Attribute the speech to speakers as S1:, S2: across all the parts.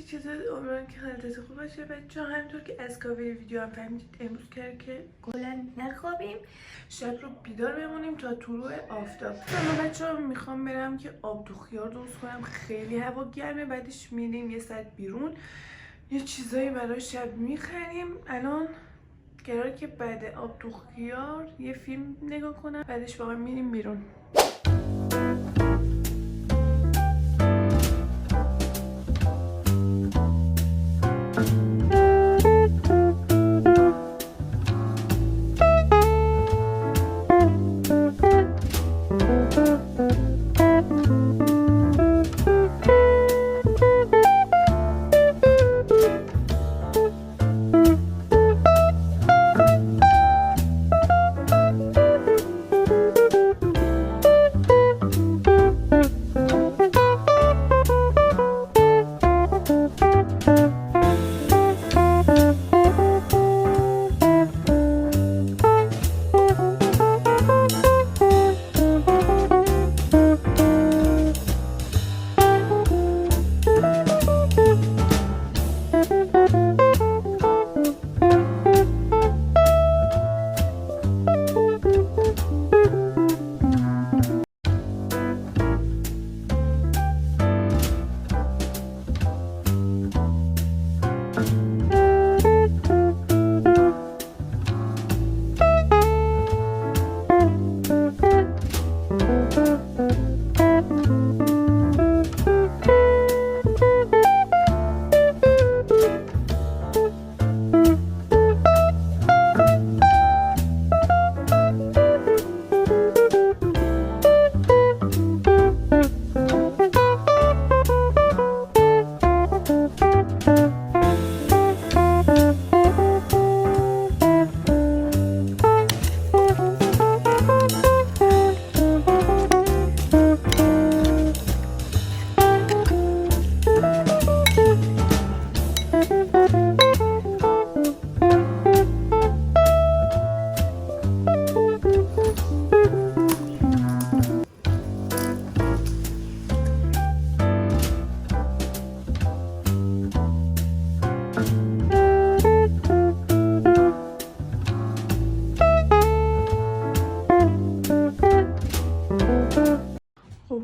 S1: چیز امیدوارم که حالتون خوب باشه بچه ها. همینطور که از کاور ویدیو هم فهمیدید امروز کرد که کلا نخوابیم، شب رو بیدار بمونیم تا طلوع آفتاب. اما بچه ها میخوام برم که آب تو خیار درست کنم، خیلی هوا گرمه. بعدش میریم یه ساعت بیرون یه چیزایی برای شب میخریم. الان قراره که بعد آب تو خیار یه فیلم نگاه کنم، بعدش با هم میریم بیرون.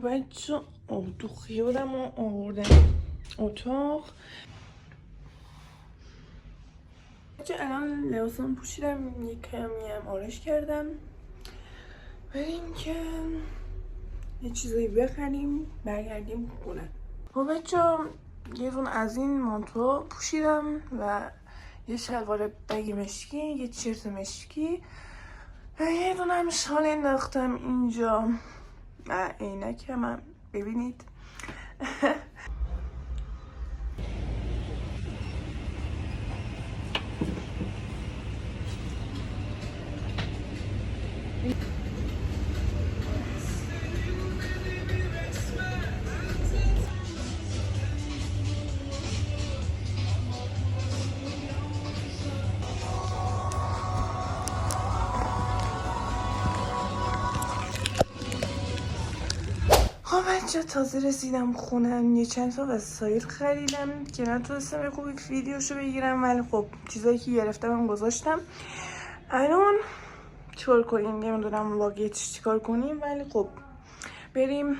S1: بچه آب تو خیارم رو آوردم اتاق. بچه الان لباسم پوشیدم، یک کمی هم آرایش کردم، بریم که یه چیزایی بخریم برگردیم خونه. بچه یه دون از این مانتو پوشیدم و یه شلوار بگی مشکی، یه تیشرت مشکی و یه دونه هم شال انداختم اینجا و عینک هم ببینید. بچه تازه رسیدم خونم، یه چند تا وسایل خریدم که نتونستم خوب ویدیوشو بگیرم، ولی خب چیزایی که گرفتم گذاشتم. الان چیکار کنیم نمیدونم واقعا چیکار کنیم، ولی خب بریم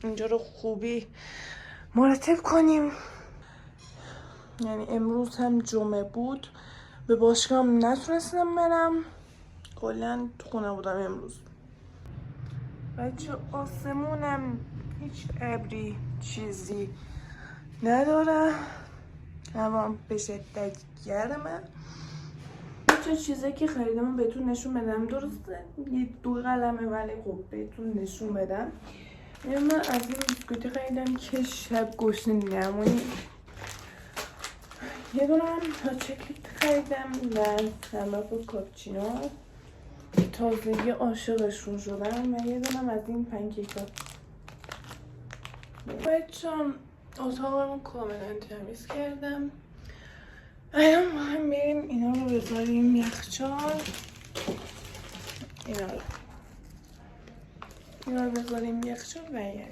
S1: اینجا رو خوبی مرتب کنیم. یعنی امروز هم جمعه بود، به باشگاه هم نتونستم برم، کلا تو خونه بودم امروز. بچه آسمونم هیچ ابری چیزی نداره، هوا به شدت گرمه. بچه چیزایی که خریدم بهتون نشون بدم، درسته یه دو قلمه ولی خب بهتون نشون بدم. من از این بیسکویتی خریدم که شب گشنه نمونی. یه دونه هم چکلیت خریدم و سمباک کاپچینو، تازگی عاشقشون شدم، و یه دونم از این پنکیکا. بچه اتاقمو کاملا تمیز کردم. الان ما هم بریم اینا رو بذاریم یخچال. اینا رو بذاریم یخچال و یک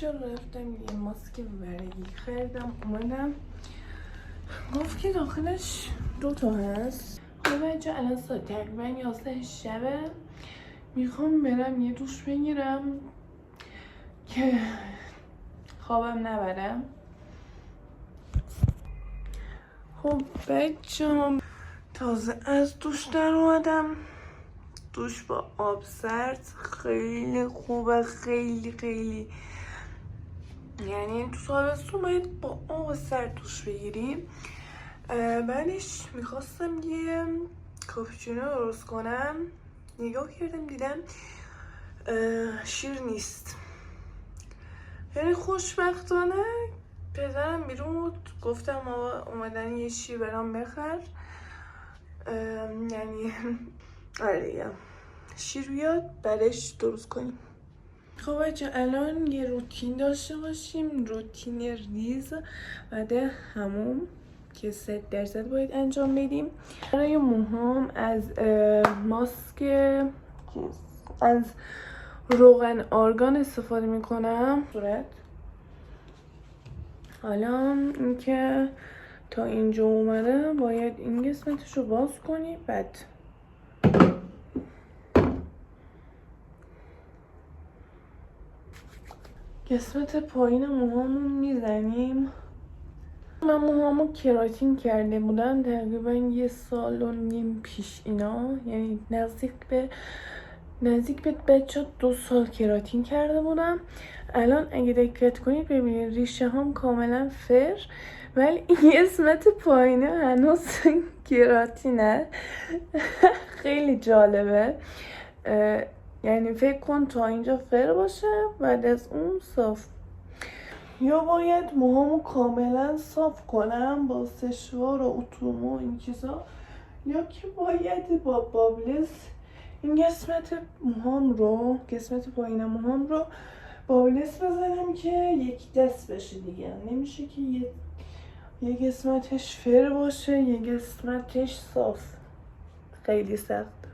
S1: بچه رفتم یه ماسک ورقی خریدم اومدم گفت که داخلش 2 تا هست. خب بچه الان ساعت تقریبا 11 شبه، میخوام برم یه دوش بگیرم که خوابم نبرم. خب بچه تازه از دوش در اومدم. دوش با آب سرد خیلی خوبه، خیلی یعنی تو تابستون باید با آب سرد دوش بگیریم. بعدش میخواستم یه کاپوچینو درست کنم، نگاه کردم دیدم شیر نیست. یعنی خوشبختانه پدرم بیرون بود، گفتم آقا اومدن یه شیر برام بخر. یعنی آره دیگه شیر بیاد بعدش درست کنیم. خب بچه الان یه روتین داشته باشیم، روتین ریز بعد هموم که 100% باید انجام بدیم. برای موهام از ماسک از روغن آرگان استفاده میکنم صورت. حالا اینکه تا اینجا اومده باید این قسمتش رو باز کنی، بعد قسمت پایین موهامو میزنیم. من موهامو کراتین کرده بودم تقریبا 1.5 سال پیش اینا، یعنی نزدیک به بچه 2 سال کراتین کرده بودم. الان اگه دقت کنید ببینید ریشه هم کاملا فر، ولی این قسمت پایینه هنوز کراتینه. خیلی جالبه. یعنی فکر کن تا اینجا فر باشه بعد از اون صاف. یا باید موهامو کاملا صاف کنم با سشوار و اتومو این چیزا، یا که باید با بابلس این قسمت پایین موهام رو بابلس بزنم که یک دست بشه دیگه. نمیشه که یه قسمتش فر باشه یه قسمتش صاف. خیلی سخت.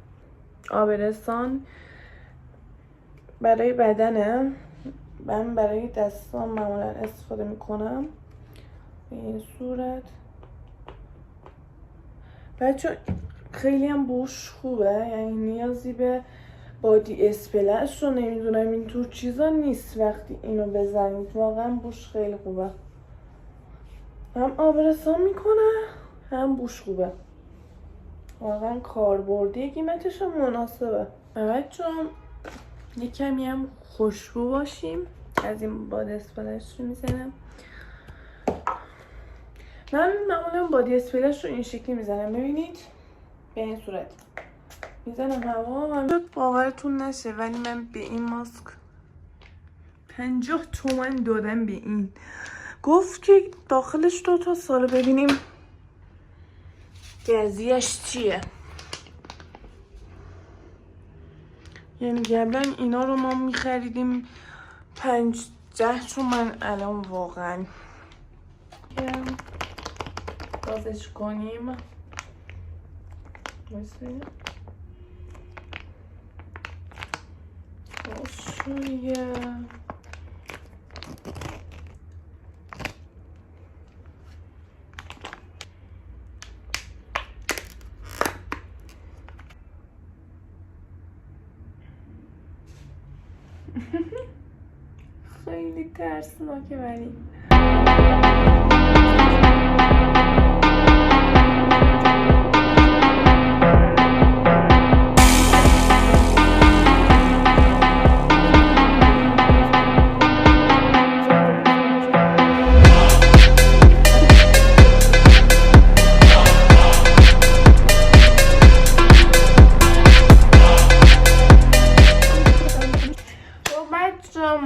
S1: آبرسان برای بدنه، من برای دستام معمولا استفاده میکنم به این صورت. بچه خیلی هم بوش خوبه، یعنی نیازی به بادی اسپلش رو نمیدونم اینطور چیزا نیست. وقتی اینو بزنید واقعا بوش خیلی خوبه، هم آبرسان میکنه هم بوش خوبه. واقعا کاربردی، قیمتش هم مناسبه. بچه یه کمی هم خوشبو باشیم، از این بادی اسپلش رو میزنم. من معمولا بادی اسپلش رو این شکلی میزنم، ببینید به این صورت میزنم هوا. باورتون نشه ولی من به این ماسک 50 تومن دادم به این. گفت که داخلش 2 تا ساله ببینیم گزیش چیه. یعنی قبلا اینا رو ما میخریدیم 50 تومن، الان واقعا بازش کنیم. شویه خیلی ترسناکه ولی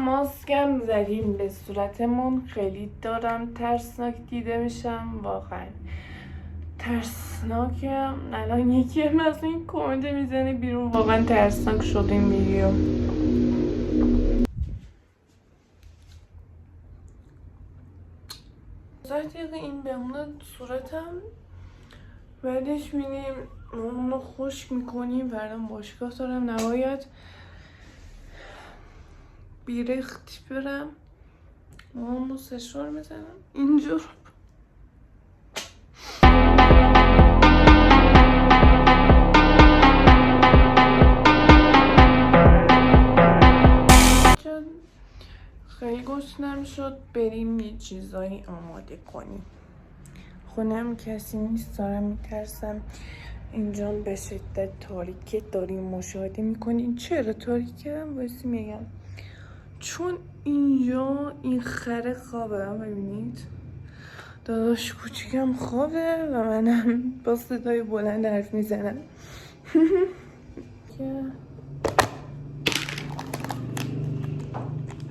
S1: ماسکم زدیم به صورتمون. خیلی دارم ترسناک دیده میشم، واقعا ترسناکم. الان یکی از این کامنت میزنه بیرون، واقعا ترسناک شد این ویدیو. دقیقه این بمونه صورتم، بعدش میریم اونو خشک میکنیم. فردا باشگاه دارم، نباید بیرختی برم. من با سشوار میزنم اینجور. خیلی گشنم شد، بریم یه چیزایی آماده کنیم. خونم کسی نیست، دارم میترسم اینجا به شدت تاریکه. داریم مشاهده میکنین. چرا تاریکه؟ واسه میگم چون اینجا این خره خوابه، ببینید داداش کوچیکم خوابه و منم با صدای بلند حرف میزنم. که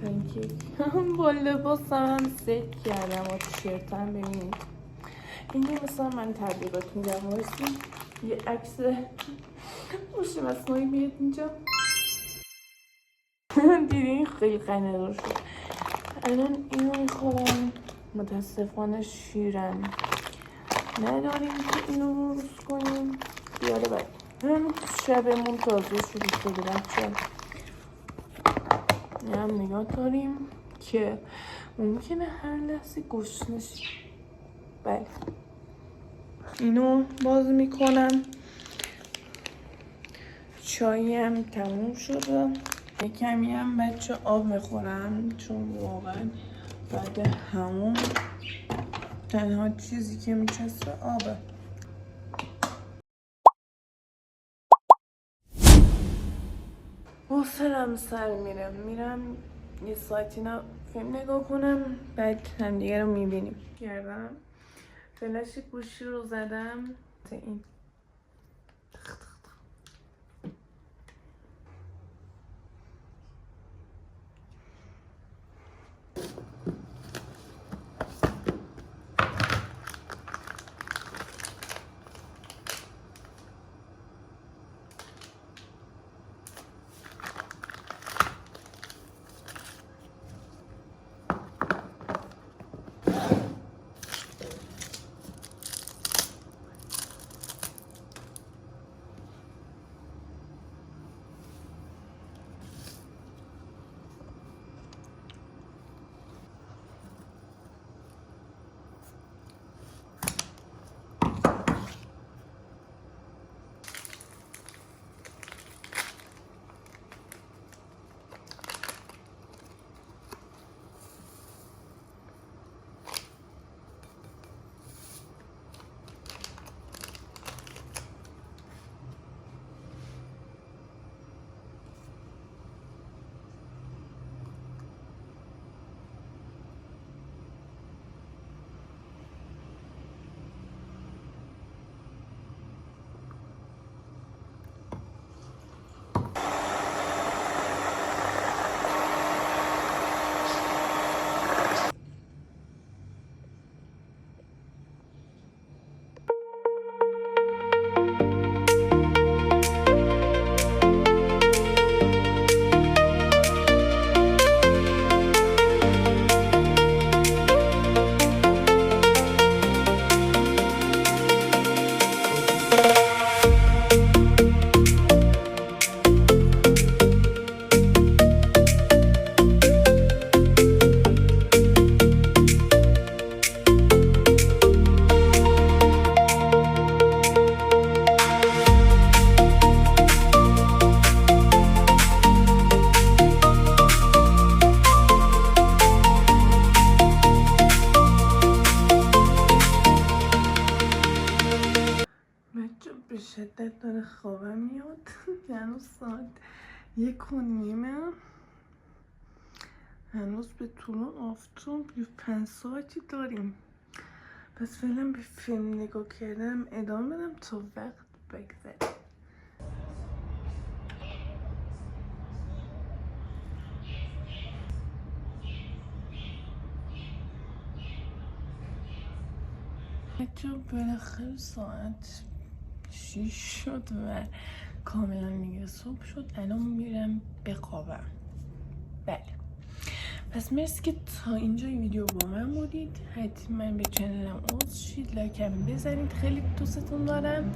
S1: پنکیک با لباسم هم ست کردم و تیشرتم. ببینید اینجا مثلا من تبلیغات میدم، واسه یه عکس خوشم از مایی بیاد اینجا. دیدین خیلی خنده‌دار شد. الان اینو میخورم. متاسفانه شیرن نداریم که اینو رو روز کنیم. بیاره باید شبمون تازه شروع شده بچه. یه هم نگاه داریم که ممکنه هر لحظه گشنه شیم. بله اینو باز میکنم. چایی هم تموم شده. یه کمی هم بچه آب میخورم چون واقعا بعد همون تنها چیزی که میچسته آبه. حوصله‌ام سر میرم یه ساعتی فیلم نگاه کنم، بعد هم دیگه رو میبینیم. کردم فلش گوشی رو زدم. این به شدت داره خوابم میاد. هنوز ساعت 1:30. هنوز به طول آفتاب 5 ساعتی داریم. پس فعلا به فیلم نگاه کردم ادامه بدم تا وقت بگذره. بچه بالاخره ساعت 6 شد و کاملا دیگه صبح شد. الان میرم بخوابم. بله پس مرسی که تا اینجا ویدیو با من بودید. حتما به چنلم عضو شید، لایکم بزنید. خیلی دوستتون دارم.